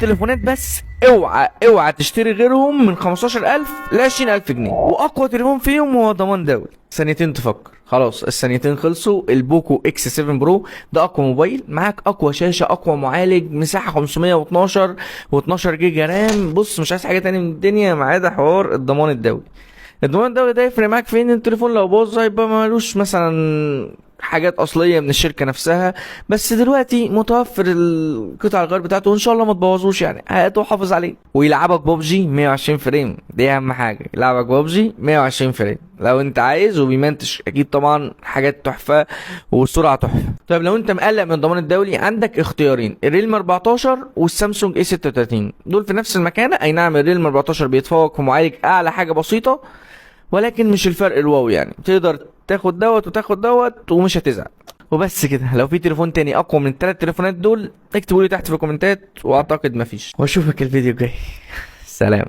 تليفونات بس، اوعى تشتري غيرهم من 15000 ل 20000 جنيه، واقوى تليفون فيهم هو ضمان دولي. ثانيتين تفكر، خلاص الثانيتين خلصوا. البوكو اكس 7 برو ده اقوى موبايل معاك، اقوى شاشه، اقوى معالج، مساحه 512 و12 جيجا رام. بص مش عايز حاجه تاني من الدنيا ما عدا حوار الضمان الدولي. الضمان الدولي ده يفرق معاك في ان التليفون لو باظ هيبقى مالوش مثلا حاجات اصليه من الشركه نفسها، بس دلوقتي متوفر القطع الغيار بتاعته، وان شاء الله ما تبوظوش يعني، هاته وحافظ عليه. ويلعبك ببجي 120 فريم، دي اهم حاجه، يلعبك ببجي 120 فريم لو انت عايز، وبيمنتج اكيد طبعا حاجات تحفه والسرعه تحفه. طيب لو انت مقلق من الضمان الدولي، عندك اختيارين، الريلمي 14 والسامسونج اي 36، دول في نفس المكانه. اي نعم الريلمي 14 بيتفوق في معالج اعلى حاجه بسيطه، ولكن مش الفرق الواو يعني، تقدر تاخد دوت وتاخد دوت ومش هتزعل. وبس كده. لو في تليفون تاني اقوى من الثلاث تليفونات دول اكتبوا لي تحت في الكومنتات، واعتقد مفيش. واشوفك الفيديو الجاي. سلام.